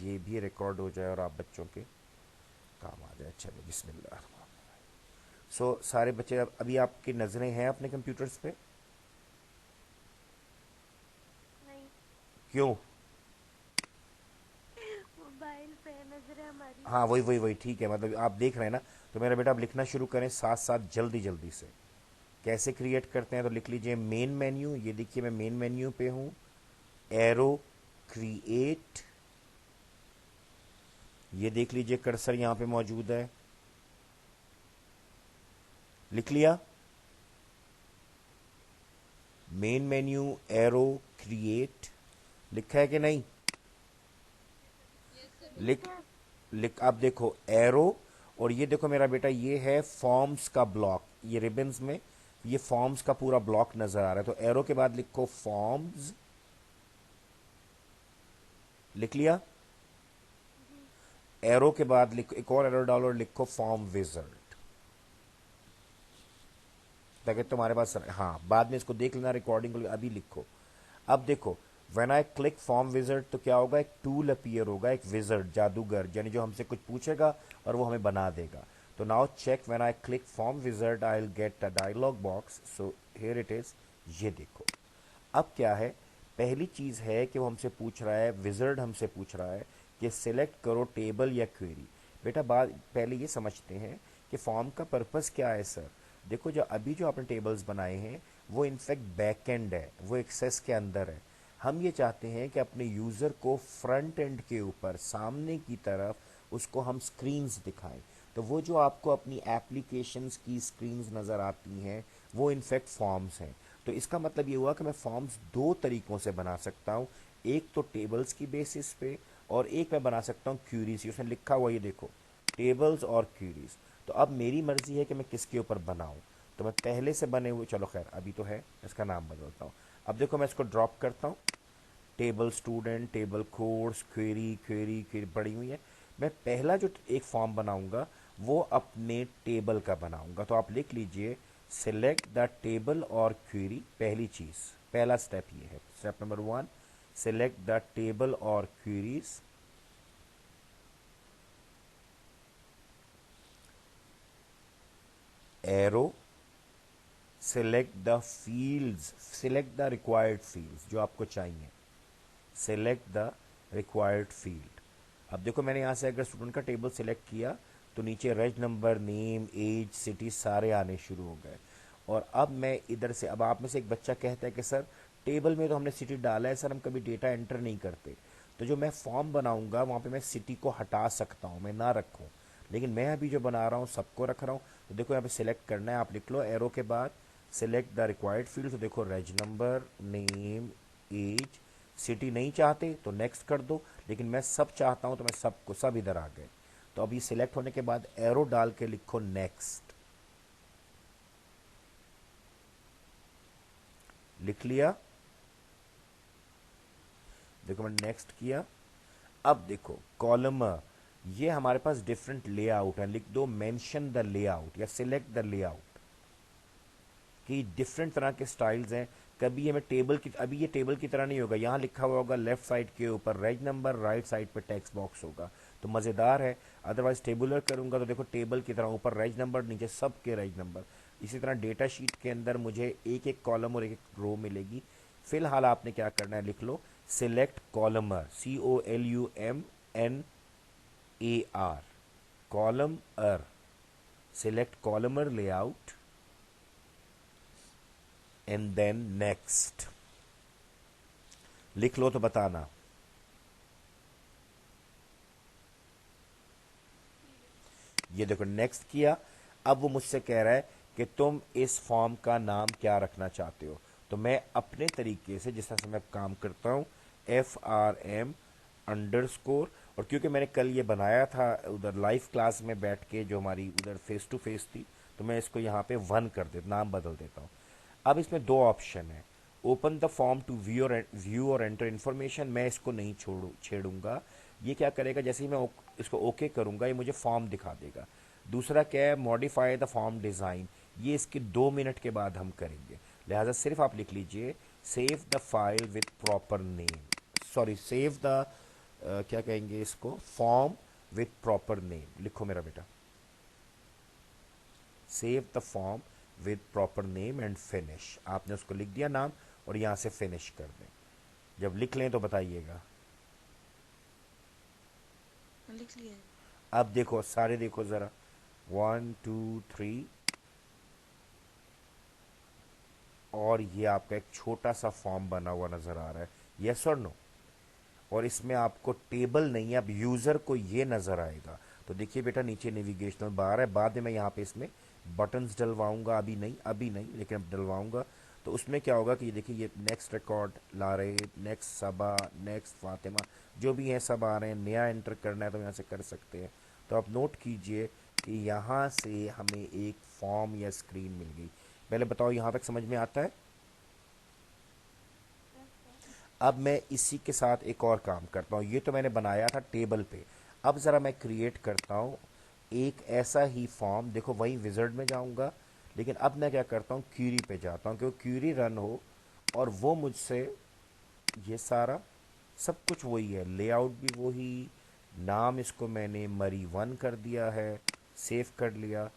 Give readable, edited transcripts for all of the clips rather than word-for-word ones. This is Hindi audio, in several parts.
ये भी रिकॉर्ड हो जाए और आप बच्चों के काम आ जाए। चलो बिस्मिल्लाह। सारे बच्चे अभी आपकी नज़रें हैं अपने कंप्यूटर्स पे? नहीं। क्यों? मोबाइल पे है नजरें हमारी। हाँ वही वही वही, ठीक है, मतलब आप देख रहे हैं ना। तो मेरा बेटा आप लिखना शुरू करें साथ साथ, जल्दी जल्दी से। कैसे क्रिएट करते हैं? तो लिख लीजिए मेन मेन्यू। ये देखिए मैं मेन मेन्यू पे हूँ। एरो, क्रिएट, ये देख लीजिए कर्सर यहाँ पे मौजूद है। लिख लिया? मेन मेन्यू, एरो, क्रिएट, लिखा है कि नहीं? ठीक लिख है। लिख अब देखो एरो, और ये देखो मेरा बेटा ये है फॉर्म्स का ब्लॉक। ये रिबन्स में ये फॉर्म्स का पूरा ब्लॉक नजर आ रहा है। तो एरो के बाद लिखो फॉर्म्स। लिख लिया? एरो के बाद लिखो, एक और एरो डालो और लिखो फॉर्म विजर्ड, ताकि फॉर्म तुम्हारे पास, विजर्ड। हाँ बाद में इसको देख लेना रिकॉर्डिंग, अभी लिखो। अब देखो, when I click form wizard तो क्या होगा, एक टूल अपीयर होगा, एक विजर्ड, जादूगर, यानी जो हमसे कुछ पूछेगा और वो हमें बना देगा। तो now check, when I click form wizard I will get a dialog box. So here it is. ये देखो, अब क्या है, पहली चीज है कि वो हमसे पूछ रहा है, विजर्ड हमसे पूछ रहा है कि सिलेक्ट करो टेबल या क्वेरी। बेटा बात पहले ये समझते हैं कि फॉर्म का पर्पस क्या है सर। देखो जो अभी जो आपने टेबल्स बनाए हैं वो इनफैक्ट बैक एंड है, वो एक्सेस के अंदर है। हम ये चाहते हैं कि अपने यूज़र को फ्रंट एंड के ऊपर सामने की तरफ उसको हम स्क्रीन्स दिखाएं। तो वो जो आपको अपनी एप्लीकेशंस की स्क्रीन्स नज़र आती हैं वो इनफैक्ट फॉर्म्स हैं। तो इसका मतलब ये हुआ कि मैं फॉर्म्स दो तरीक़ों से बना सकता हूँ। एक तो टेबल्स की बेसिस पे, और एक मैं बना सकता हूँ क्यूरीज। उसमें लिखा हुआ ये देखो, टेबल्स और क्यूरीज। तो अब मेरी मर्जी है कि मैं किसके ऊपर बनाऊँ। तो मैं पहले से बने हुए, चलो खैर अभी तो है, इसका नाम बदलता हूँ। अब देखो मैं इसको ड्रॉप करता हूँ। Table student, table course, query query query पड़ी हुई है। मैं पहला जो एक फॉर्म बनाऊंगा वो अपने टेबल का बनाऊंगा। तो आप लिख लीजिए सिलेक्ट द टेबल और क्वेरी। पहली चीज, पहला स्टेप ये है, step number 1, select the table और queries. Arrow, select the fields, select the required fields जो आपको चाहिए। Select the required field. अब देखो मैंने यहाँ से अगर स्टूडेंट का टेबल सेलेक्ट किया तो नीचे reg number, name, age, city सारे आने शुरू हो गए। और अब मैं इधर से, अब आप में से एक बच्चा कहता है कि सर टेबल में तो हमने सिटी डाला है सर, हम कभी डेटा एंटर नहीं करते। तो जो मैं फॉर्म बनाऊंगा वहाँ पे मैं सिटी को हटा सकता हूँ, मैं ना रखूँ। लेकिन मैं अभी जो बना रहा हूँ सबको रख रहा हूँ। तो देखो यहाँ पे सिलेक्ट करना है, आप लिख लो एरो के बाद सिलेक्ट द रिक्वायर्ड फील्ड। तो देखो reg number, name, age, city नहीं चाहते तो नेक्स्ट कर दो, लेकिन मैं सब चाहता हूं तो मैं सबको, सब इधर आ गए। तो अभी सिलेक्ट होने के बाद एरो डाल के लिखो नेक्स्ट। लिख लिया? देखो मैंने नेक्स्ट किया। अब देखो कॉलमर, ये हमारे पास डिफरेंट लेआउट है। लिख दो मेंशन द लेआउट या सिलेक्ट द लेआउट, कि डिफरेंट तरह के स्टाइल्स हैं। कभी हमें टेबल की, अभी ये टेबल की तरह नहीं होगा, यहाँ लिखा हुआ होगा लेफ्ट साइड के ऊपर रेज नंबर, राइट साइड पे टेक्स्ट बॉक्स होगा। तो मज़ेदार है। अदरवाइज टेबुलर करूंगा तो देखो टेबल की तरह ऊपर रेज नंबर, नीचे सब के रेज नंबर। इसी तरह डेटा शीट के अंदर मुझे एक एक कॉलम और एक एक रो मिलेगी। फिलहाल आपने क्या करना है, लिख लो सिलेक्ट कॉलमर, COLUMNAR, कॉलम अर, select columnar layout and then next. लिख लो तो बताना। ये देखो नेक्स्ट किया। अब वो मुझसे कह रहा है कि तुम इस फॉर्म का नाम क्या रखना चाहते हो। तो मैं अपने तरीके से, जिस तरह से मैं काम करता हूँ, FRM_, और क्योंकि मैंने कल ये बनाया था उधर लाइव क्लास में बैठ के जो हमारी उधर फेस टू फेस थी, तो मैं इसको यहाँ पे 1 कर देता, नाम बदल देता हूँ। अब इसमें दो ऑप्शन है, open the form to view और एंटर इन्फॉर्मेशन। मैं इसको नहीं छेड़ूंगा। ये क्या करेगा, जैसे ही मैं इसको ओके करूंगा ये मुझे फॉर्म दिखा देगा। दूसरा क्या है, मॉडिफाई द फॉर्म डिज़ाइन। ये इसके 2 मिनट के बाद हम करेंगे। लिहाजा सिर्फ आप लिख लीजिए save the file with proper name, sorry save the क्या कहेंगे इसको, फॉर्म विथ प्रॉपर नेम। लिखो मेरा बेटा, save the form with proper name and finish. आपने उसको लिख दिया नाम और यहाँ से फिनिश कर दें। जब लिख लें तो बताइएगा। लिख लिया है। अब देखो सारे देखो ज़रा, 1 2 3, और ये आपका एक छोटा सा फॉर्म बना हुआ नज़र आ रहा है, यस और नो। और इसमें आपको टेबल नहीं है, अब यूज़र को ये नज़र आएगा। तो देखिए बेटा नीचे नेविगेशनल बार है, बाद में मैं यहाँ पे इसमें बटन्स डलवाऊंगा, अभी नहीं अभी नहीं, लेकिन अब डलवाऊंगा। तो उसमें क्या होगा कि ये देखिए, ये नेक्स्ट रिकॉर्ड ला रहे, नेक्स्ट सबा, नेक्स्ट फातिमा, जो भी हैं सब आ रहे हैं। नया एंटर करना है तो यहाँ से कर सकते हैं। तो आप नोट कीजिए कि यहाँ से हमें एक फॉर्म या स्क्रीन मिल गई। पहले बताओ यहाँ तक समझ में आता है? अब मैं इसी के साथ एक और काम करता हूँ। ये तो मैंने बनाया था टेबल पे, अब ज़रा मैं क्रिएट करता हूँ एक ऐसा ही फॉर्म। देखो वही विज़र्ड में जाऊँगा, लेकिन अब मैं क्या करता हूँ, क्यूरी पे जाता हूँ, क्योंकि क्यूरी रन हो और वो मुझसे ये सारा सब कुछ वही है, लेआउट भी वही, नाम इसको मैंने मरी 1 कर दिया है, सेव कर लिया।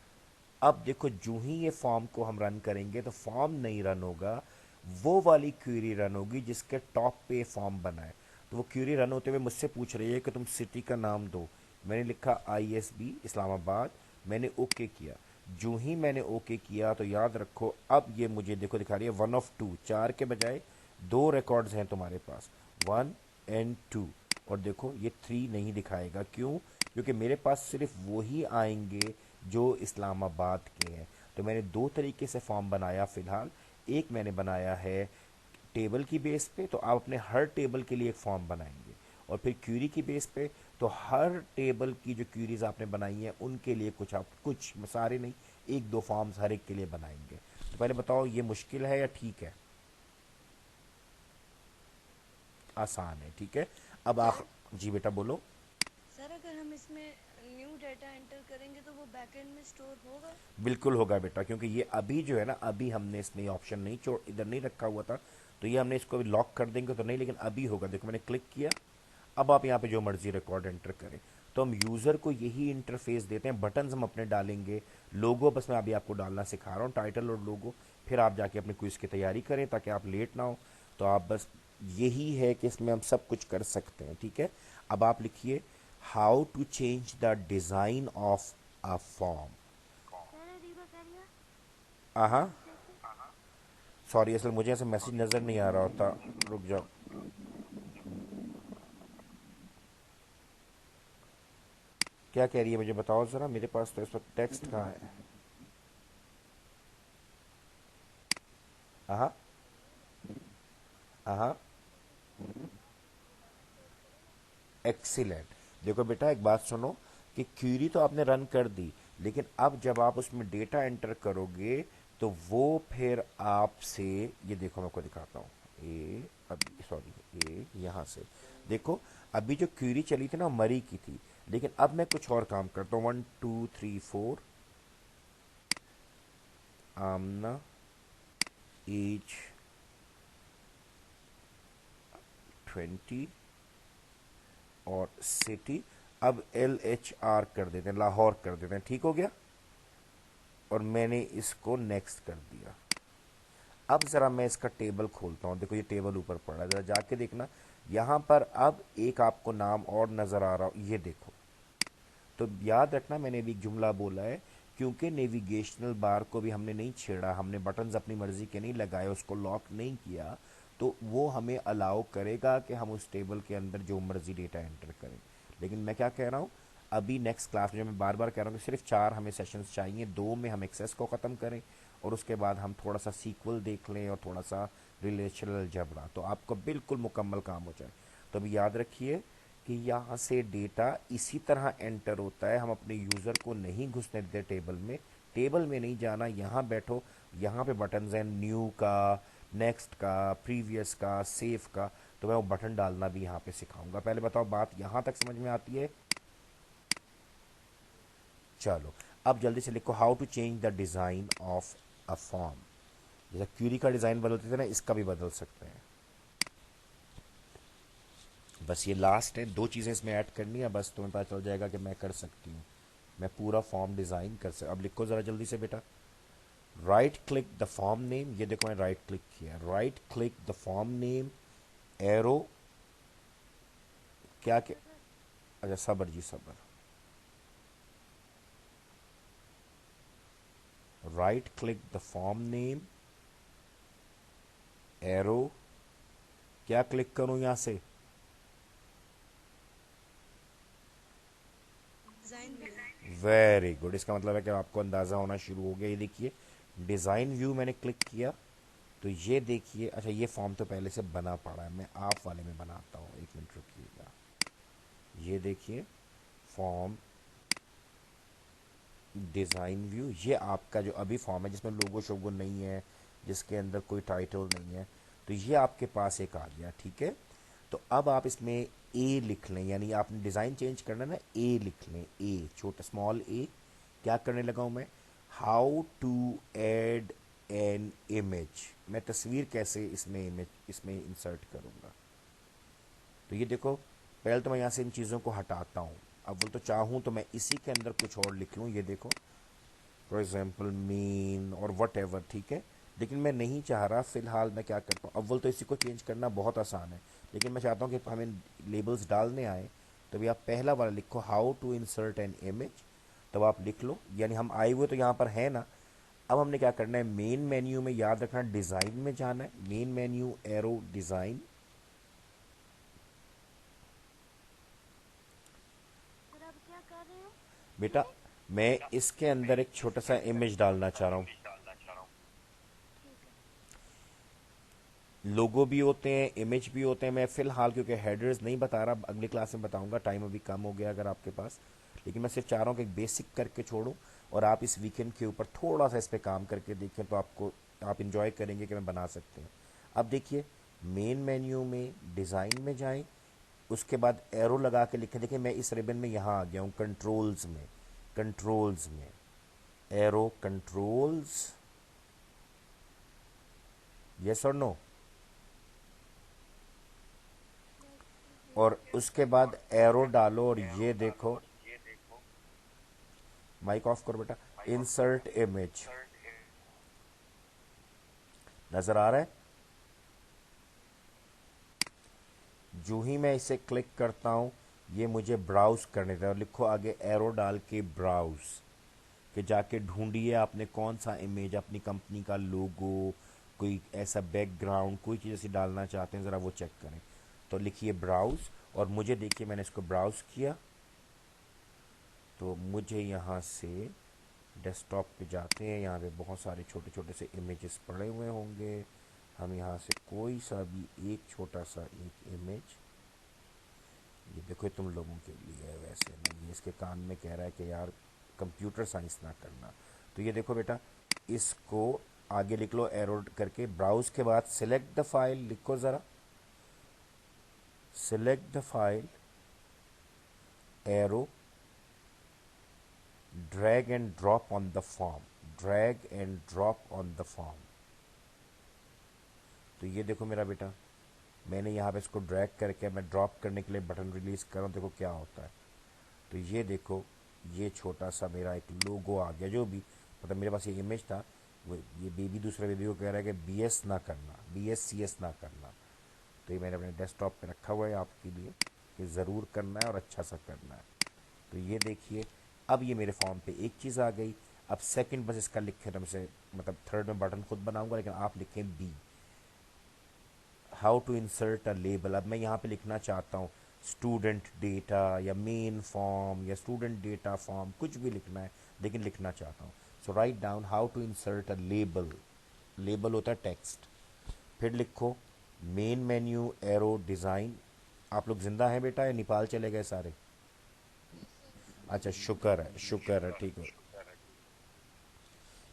अब देखो जो ही ये फॉर्म को हम रन करेंगे तो फॉर्म नहीं रन होगा, वो वाली क्वेरी रन होगी जिसके टॉप पे फॉर्म बना है। तो वो क्वेरी रन होते हुए मुझसे पूछ रही है कि तुम सिटी का नाम दो। मैंने लिखा ISB इस्लामाबाद, मैंने ओके किया। जो ही मैंने ओके किया तो याद रखो अब ये मुझे देखो दिखा रही है 1 of 2, 4 के बजाय 2 रिकॉर्ड्स हैं तुम्हारे पास, 1 and 2। और देखो ये 3 नहीं दिखाएगा, क्यों? क्योंकि मेरे पास सिर्फ वही आएंगे जो इस्लामाबाद के हैं। तो मैंने दो तरीके से फॉर्म बनाया फ़िलहाल। एक मैंने बनाया है टेबल की बेस पे, तो आप अपने हर टेबल के लिए एक फॉर्म बनाएंगे, और फिर क्यूरी की बेस पे तो हर टेबल की जो क्यूरीज आपने बनाई हैं उनके लिए कुछ, आप कुछ सारे नहीं, एक दो फॉर्म्स हर एक के लिए बनाएंगे। तो पहले बताओ ये मुश्किल है या ठीक है? आसान है, ठीक है। अब आप जी बेटा बोलो। सर अगर हम इसमें न्यू डाटा एंटर करेंगे तो वो बैकएंड में स्टोर होगा? बिल्कुल होगा बेटा, क्योंकि ये अभी जो है ना, अभी हमने इसमें ये ऑप्शन नहीं छोड़, इधर नहीं रखा हुआ था, तो ये हमने इसको लॉक कर देंगे तो नहीं, लेकिन अभी होगा। देखो मैंने क्लिक किया, अब आप यहाँ पे जो मर्जी रिकॉर्ड एंटर करें। तो हम यूज़र को यही इंटरफेस देते हैं, बटन्स हम अपने डालेंगे, लोगो बस मैं अभी आपको डालना सिखा रहा हूँ, टाइटल और लोगो। फिर आप जाके अपने क्विज की तैयारी करें ताकि आप लेट ना हो। तो आप बस, यही है कि इसमें हम सब कुछ कर सकते हैं, ठीक है। अब आप लिखिए how to change the design of a form. Sir Areeba करिया हाँ, जैसे सॉरी असल मुझे ऐसा मैसेज नज़र नहीं आ रहा होता, रुक जाओ। क्या कह रही है मुझे बताओ ज़रा, मेरे पास तो इस वक्त टेक्स्ट कहाँ है? हाँ हाँ, एक्सीलेंट। देखो बेटा एक बात सुनो, कि क्यूरी तो आपने रन कर दी, लेकिन अब जब आप उसमें डेटा एंटर करोगे तो वो फिर आपसे, ये देखो मैं आपको दिखाता हूँ, ए अभी सॉरी, ए यहाँ से देखो, अभी जो क्यूरी चली थी ना मरी की थी, लेकिन अब मैं कुछ और काम करता हूँ। 1 2 3 4, आमना, एज 20, और सिटी अब LHR कर देते हैं, लाहौर कर देते हैं, ठीक हो गया। और मैंने इसको नेक्स्ट कर दिया। अब ज़रा मैं इसका टेबल खोलता हूँ, देखो ये टेबल ऊपर पड़ा है, ज़रा जाके देखना, यहाँ पर अब एक आपको नाम और नज़र आ रहा हो, ये देखो। तो याद रखना मैंने भी एक जुमला बोला है, क्योंकि नेविगेशनल बार को भी हमने नहीं छेड़ा, हमने बटन्स अपनी मर्जी के नहीं लगाए, उसको लॉक नहीं किया, तो वो हमें अलाउ करेगा कि हम उस टेबल के अंदर जो मर्जी डेटा एंटर करें। लेकिन मैं क्या कह रहा हूँ, अभी नेक्स्ट क्लास में मैं बार बार कह रहा हूँ कि सिर्फ 4 हमें सेशंस चाहिए, 2 में हम एक्सेस को ख़त्म करें और उसके बाद हम थोड़ा सा सीक्वल देख लें और थोड़ा सा रिलेशनल अलजेब्रा, तो आपको बिल्कुल मुकम्मल काम हो जाए। तो अभी याद रखिए कि यहाँ से डेटा इसी तरह एंटर होता है, हम अपने यूज़र को नहीं घुसने देते टेबल में, टेबल में नहीं जाना, यहाँ बैठो, यहाँ पे बटन्स हैं, न्यू का, नेक्स्ट का, प्रीवियस का, सेव का, तो मैं वो बटन डालना भी यहाँ पे सिखाऊंगा। पहले बताओ बात यहाँ तक समझ में आती है? चलो अब जल्दी से लिखो how to change the design of a form. जैसे क्यूरी का डिज़ाइन बदलते थे ना, इसका भी बदल सकते हैं। बस ये लास्ट है, दो चीज़ें इसमें ऐड करनी है, बस तुम्हें पता चल जाएगा कि मैं कर सकती हूँ, मैं पूरा फॉर्म डिज़ाइन कर सकता। अब लिखो ज़रा जल्दी से बेटा, right click the form name, ये देखो मैं राइट क्लिक किया, right click the form name, arrow, क्या क्या, सर अच्छा सबर जी सबर, right click the form name, arrow, क्या क्लिक करूं यहां से, डिजाइन व्यू। वेरी गुड, इसका मतलब है कि आपको अंदाज़ा होना शुरू हो गया। ये देखिए डिज़ाइन व्यू मैंने क्लिक किया, तो ये देखिए, अच्छा ये फॉर्म तो पहले से बना पड़ा है, मैं आप वाले में बनाता हूँ, एक मिनट रुकिएगा। ये देखिए फॉर्म डिज़ाइन व्यू, ये आपका जो अभी फॉर्म है जिसमें लोगो शोगो नहीं है, जिसके अंदर कोई टाइटल नहीं है, तो ये आपके पास एक आ गया, ठीक है। तो अब आप इसमें ए लिख लें, यानी आपने डिज़ाइन चेंज करना है ना, ए लिख लें, ए छोटा स्मॉल ए। क्या करने लगा हूँ मैं, how to add an image, मैं तस्वीर कैसे इसमें इमेज इसमें इंसर्ट करूँगा। तो ये देखो, पहले तो मैं यहाँ से इन चीज़ों को हटाता हूँ, अब वो तो चाहूँ तो मैं इसी के अंदर कुछ और लिख लूँ, ये देखो फॉर एग्जाम्पल मीन और वट एवर, ठीक है। लेकिन मैं नहीं चाह रहा, फिलहाल मैं क्या करता हूँ, अव्वल तो इसी को चेंज करना बहुत आसान है, लेकिन मैं चाहता हूँ कि हमें लेबल्स डालने आए, तो भी आप पहला वाला लिखो, how to insert an image, तब आप लिख लो, यानी हम आए हुए तो यहाँ पर है ना। अब हमने क्या करना है, मेन मेन्यू में, याद रखना डिज़ाइन में जाना है, main menu arrow design, sir आप क्या कर रहे हो? बेटा मैं इसके अंदर एक छोटा सा इमेज डालना चाह रहा हूँ, ठीक है। लोगो भी होते हैं, इमेज भी होते हैं, मैं फ़िलहाल क्योंकि हेडर्स नहीं बता रहा, अगली क्लास में बताऊंगा, टाइम अभी कम हो गया अगर आपके पास, लेकिन मैं सिर्फ चाह रहा हूँ कि बेसिक करके छोड़ूं, और आप इस वीकेंड के ऊपर थोड़ा सा इस पर काम करके देखें, तो आपको आप इंजॉय करेंगे कि मैं बना सकते हैं। अब देखिए मेन मेन्यू में डिज़ाइन में जाएं, उसके बाद एरो लगा के लिखें, देखिए मैं इस रिबन में यहाँ आ गया हूँ कंट्रोल्स में, कंट्रोल्स में एरो कंट्रोल्स, यस और नो, और उसके बाद एरो डालो, और ये देखो, माइक ऑफ करो बेटा, इंसर्ट इमेज, नजर आ रहा है। जो ही मैं इसे क्लिक करता हूं, ये मुझे ब्राउज करने देता है, और लिखो आगे एरो डाल के ब्राउज, कि जाके ढूंढिए आपने कौन सा इमेज, अपनी कंपनी का लोगो, कोई ऐसा बैकग्राउंड, कोई चीज़ ऐसी डालना चाहते हैं, ज़रा वो चेक करें। तो लिखिए ब्राउज, और मुझे देखिए मैंने इसको ब्राउज किया, तो मुझे यहाँ से डेस्कटॉप पे जाते हैं, यहाँ पे बहुत सारे छोटे छोटे से इमेजेस पड़े हुए होंगे, हम यहाँ से कोई सा भी एक छोटा सा एक इमेज, ये देखो तुम लोगों के लिए है, वैसे नहीं, ये इसके कान में कह रहा है कि यार कंप्यूटर साइंस ना करना, तो ये देखो बेटा, इसको आगे लिख लो एरो करके, ब्राउज के बाद सिलेक्ट द फाइल लिखो ज़रा, select the file, arrow, drag and drop on the form, drag and drop on the form. तो ये देखो मेरा बेटा, मैंने यहाँ पे इसको ड्रैग करके मैं ड्रॉप करने के लिए बटन रिलीज कर रहा हूँ, देखो क्या होता है। तो ये देखो, ये छोटा सा मेरा एक लोगो आ गया, जो भी मतलब मेरे पास ये इमेज था, वो ये बेबी दूसरे बेबी को कह रहा है कि बी एस ना करना, बी एस सी एस ना करना, तो ये मैंने अपने डेस्कटॉप पे रखा हुआ है आपके लिए कि ज़रूर करना है और अच्छा सा करना है। तो ये देखिए, अब ये मेरे फॉर्म पे एक चीज़ आ गई। अब सेकंड बस इसका लिखें, तो मैं मतलब थर्ड में बटन खुद बनाऊंगा, लेकिन आप लिखें B, how to insert a label. अब मैं यहाँ पे लिखना चाहता हूँ स्टूडेंट डेटा, या मेन फॉर्म, या स्टूडेंट डेटा फॉर्म, कुछ भी लिखना है, लेकिन लिखना चाहता हूँ। So write down how to insert a label, label होता है टेक्स्ट, फिर लिखो मेन मेन्यू एरो डिज़ाइन। आप लोग जिंदा हैं बेटा, या नेपाल चले गए सारे? अच्छा शुक्र है, शुक्र है, ठीक है।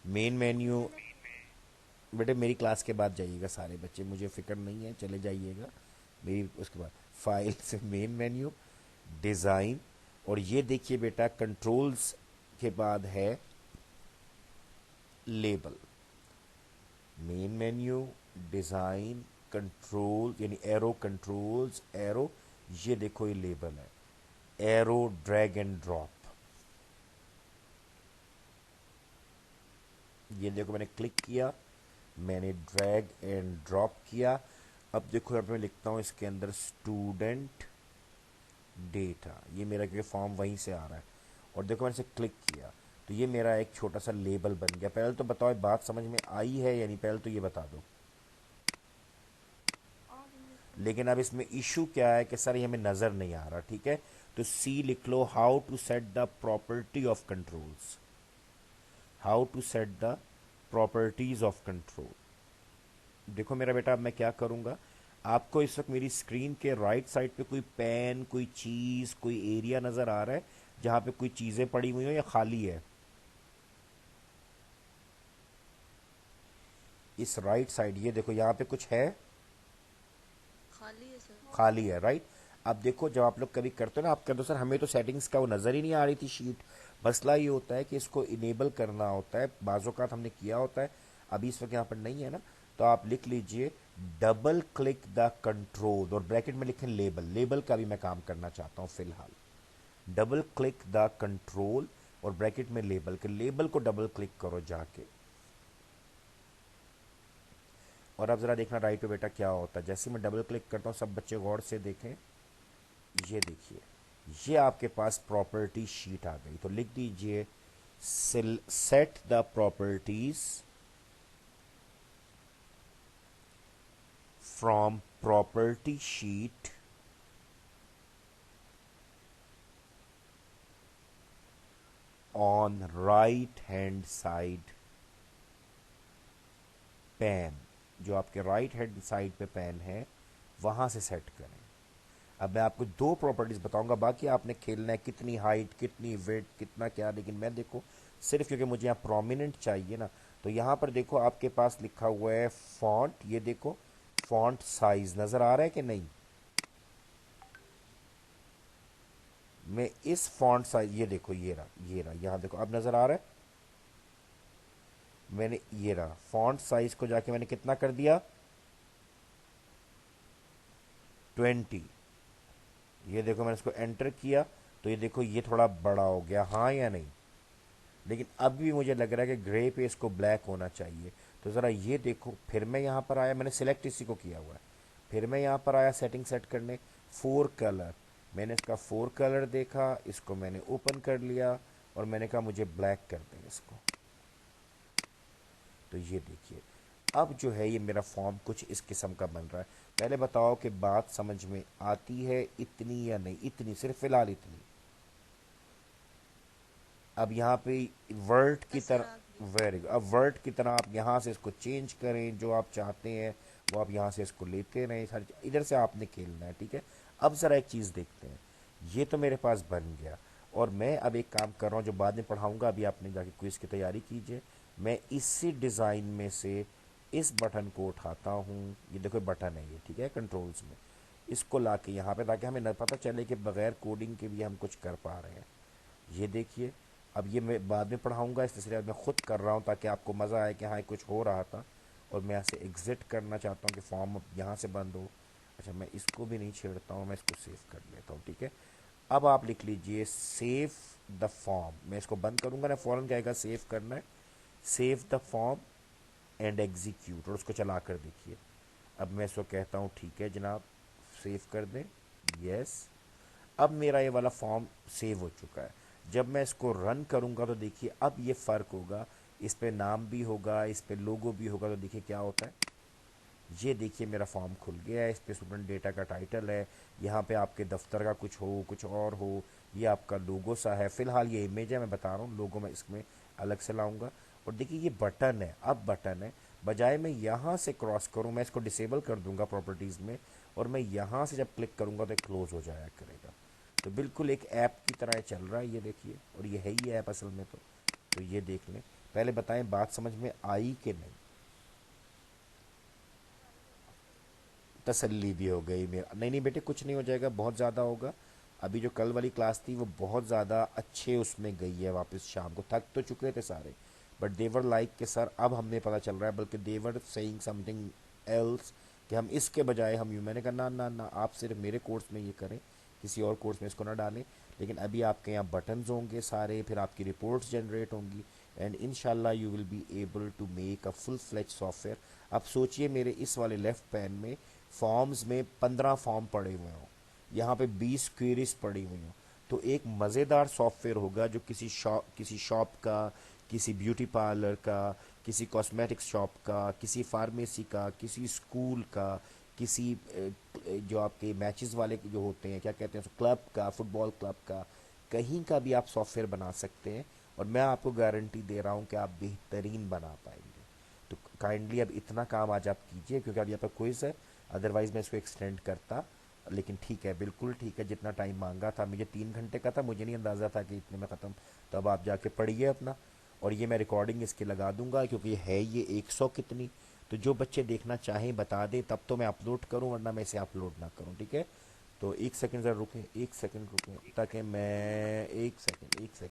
मेन मेन्यू, मैंने बेटे मेरी क्लास के बाद जाइएगा सारे बच्चे, मुझे फिक्र नहीं है, चले जाइएगा मेरी, उसके बाद फाइल से मेन मेन्यू डिज़ाइन, और ये देखिए बेटा कंट्रोल्स के बाद है label, main menu design control, यानी एरो कंट्रोल्स एरो, ये देखो ये लेबल है, एरो ड्रैग एंड ड्रॉप। ये देखो मैंने क्लिक किया, मैंने ड्रैग एंड ड्रॉप किया। अब देखो यहाँ पे मैं लिखता हूँ इसके अंदर स्टूडेंट डेटा, ये मेरा क्योंकि फॉर्म वहीं से आ रहा है। और देखो मैंने इसे क्लिक किया तो ये मेरा एक छोटा सा लेबल बन गया। पहले तो बताओ बात समझ में आई है या नहीं, पहले तो ये बता दो। आ रही है सर। लेकिन अब इसमें इशू क्या है कि सर ये हमें नज़र नहीं आ रहा, ठीक है। तो सी लिख लो, how to set the property of controls, how to set the properties of control. देखो मेरा बेटा, अब मैं क्या करूँगा, आपको इस वक्त मेरी स्क्रीन के राइट साइड पे कोई पेन, कोई चीज़, कोई एरिया नज़र आ रहा है जहाँ पे कोई चीज़ें पड़ी हुई हो या खाली है? इस राइट साइड ये देखो यहाँ पे कुछ है, खाली है सर। खाली है, राइट। अब देखो जब आप लोग कभी करते हो ना, आप कहते हो सर हमें तो सेटिंग्स का वो नज़र ही नहीं आ रही थी शीट। मसला ये होता है कि इसको इनेबल करना होता है, बाज़ोकात हमने किया होता है, अभी इस वक्त यहाँ पर नहीं है ना। तो आप लिख लीजिए डबल क्लिक द कंट्रोल और ब्रैकेट में लिखें लेबल। लेबल का भी मैं काम करना चाहता हूँ फिलहाल। डबल क्लिक द कंट्रोल और ब्रैकेट में लेबल के, लेबल को डबल क्लिक करो जाके। और अब ज़रा देखना राइट पे बेटा क्या होता है। जैसे मैं डबल क्लिक करता हूँ, सब बच्चे गौर से देखें, ये देखिए ये आपके पास प्रॉपर्टी शीट आ गई। तो लिख दीजिए set the properties from property sheet on right hand side pan. जो आपके राइट हैंड साइड पे पैन है वहां से सेट करें। अब मैं आपको दो प्रॉपर्टीज बताऊंगा, बाकी आपने खेलना है कितनी हाइट, कितनी वेट, कितना क्या। लेकिन मैं देखो सिर्फ क्योंकि मुझे यहाँ प्रोमिनेंट चाहिए ना, तो यहाँ पर देखो आपके पास लिखा हुआ है फॉन्ट। ये देखो फॉन्ट साइज नजर आ रहा है कि नहीं? मैं इस फॉन्ट साइज, ये देखो ये रहा, ये रहा, यहाँ देखो अब नजर आ रहा है। मैंने ये रहा फॉन्ट साइज को जाके मैंने कितना कर दिया, 20। ये देखो मैंने इसको एंटर किया तो ये देखो ये थोड़ा बड़ा हो गया, हाँ या नहीं? लेकिन अब भी मुझे लग रहा है कि ग्रे पे इसको ब्लैक होना चाहिए। तो ज़रा ये देखो, फिर मैं यहाँ पर आया, मैंने सिलेक्ट इसी को किया हुआ है, फिर मैं यहाँ पर आया सेटिंग सेट करने, फोर कलर। मैंने इसका फोर कलर देखा, इसको मैंने ओपन कर लिया और मैंने कहा मुझे ब्लैक कर दें इसको। तो ये देखिए अब जो है ये मेरा फॉर्म कुछ इस किस्म का बन रहा है। पहले बताओ कि बात समझ में आती है इतनी या नहीं? इतनी, सिर्फ फिलहाल इतनी। अब यहाँ पे वर्ड की बस सर तरह, आ गई। वेरी गुड, अब वर्ड की तरह आप यहाँ से इसको चेंज करें, जो आप चाहते हैं वो आप यहाँ से इसको लेते रहें, सारी इधर से आपने खेलना है, ठीक है। अब ज़रा एक चीज़ देखते हैं, ये तो मेरे पास बन गया और मैं अब एक काम कर रहा हूँ जो बाद में पढ़ाऊँगा, अभी आपने जाके क्विज़ की तैयारी कीजिए। मैं इसी डिज़ाइन में से इस बटन को उठाता हूँ, ये देखो बटन है ये, ठीक है, कंट्रोल्स में। इसको ला के यहाँ पे, ताकि हमें न पता चले कि बगैर कोडिंग के भी हम कुछ कर पा रहे हैं। ये देखिए, अब ये मैं बाद में पढ़ाऊँगा, इसलिए मैं खुद कर रहा हूँ ताकि आपको मज़ा आए कि हाँ कुछ हो रहा था। और मैं यहाँ से एग्ज़िट करना चाहता हूँ कि फॉर्म अब यहाँ से बंद हो। अच्छा मैं इसको भी नहीं छेड़ता हूँ, मैं इसको सेव कर लेता हूँ, ठीक है। अब आप लिख लीजिए सेव द फॉर्म। मैं इसको बंद करूँगा ना, फ़ौरन कहेगा सेव करना है, save the form and execute, और उसको चला कर देखिए। अब मैं इसको कहता हूँ ठीक है जनाब, सेव कर दें, यस। अब मेरा ये वाला फॉर्म सेव हो चुका है। जब मैं इसको रन करूंगा तो देखिए अब ये फ़र्क होगा, इस पे नाम भी होगा, इस पे लोगो भी होगा। तो देखिए क्या होता है, ये देखिए मेरा फॉर्म खुल गया है, इस पे स्टूडेंट डेटा का टाइटल है, यहाँ पे आपके दफ्तर का कुछ हो, कुछ और हो, ये आपका लोगो सा है। फिलहाल ये इमेज है, मैं बता रहा हूँ, लोगो मैं इसमें अलग से लाऊंगा। और देखिए ये बटन है, अब बटन है, बजाय मैं यहाँ से क्रॉस करूँ, मैं इसको डिसेबल कर दूंगा प्रॉपर्टीज़ में, और मैं यहाँ से जब क्लिक करूँगा तो क्लोज हो जाया करेगा। तो बिल्कुल एक ऐप की तरह चल रहा है, ये देखिए, और ये है ही ऐप असल में। तो ये देख लें, पहले बताएं बात समझ में आई कि नहीं? तसल्ली भी हो गई मेरा। नहीं नहीं बेटे कुछ नहीं हो जाएगा, बहुत ज़्यादा होगा। अभी जो कल वाली क्लास थी वो बहुत ज़्यादा अच्छे उसमें गई है वापस शाम को, थक तो चुके थे सारे, बट देवर लाइक के सर अब हमें पता चल रहा है, बल्कि देवर सेइंग समथिंग एल्स कि हम इसके बजाय हम यूँ, मैंने कहा ना ना ना, आप सिर्फ मेरे कोर्स में ये करें, किसी और कोर्स में इसको ना डालें। लेकिन अभी आपके यहाँ बटन्स होंगे सारे, फिर आपकी रिपोर्ट्स जनरेट होंगी, एंड इंशाल्लाह you will be able to make a full fledge software. अब सोचिए मेरे इस वाले लेफ्ट पैन में फॉर्म्स में 15 फॉर्म पड़े हुए हों, यहाँ पे 20 क्वेरीज पड़ी हुई हों, तो एक मज़ेदार सॉफ्टवेयर होगा जो किसी शॉप का, किसी ब्यूटी पार्लर का, किसी कॉस्मेटिक्स शॉप का, किसी फार्मेसी का, किसी स्कूल का, किसी जो आपके मैचेस वाले जो होते हैं, क्या कहते हैं, क्लब का, फुटबॉल क्लब का, कहीं का भी आप सॉफ्टवेयर बना सकते हैं। और मैं आपको गारंटी दे रहा हूँ कि आप बेहतरीन बना पाएंगे। तो काइंडली अब इतना काम आज आप कीजिए, क्योंकि अब यहाँ पर क्विज है, अदरवाइज मैं इसको एक्सटेंड करता। लेकिन ठीक है, बिल्कुल ठीक है, जितना टाइम मांगा था, मुझे 3 घंटे का था, मुझे नहीं अंदाज़ा था कि इतने में ख़त्म। तो अब आप जाके पढ़िए अपना, और ये मैं रिकॉर्डिंग इसकी लगा दूंगा, क्योंकि है ये 100 कितनी। तो जो बच्चे देखना चाहें बता दें, तब तो मैं अपलोड करूं, वरना मैं इसे अपलोड ना करूं, ठीक है। तो 1 सेकंड ज़रा रुकें, 1 सेकंड रुकें, ताकि मैं 1 सेकंड, 1 सेकंड।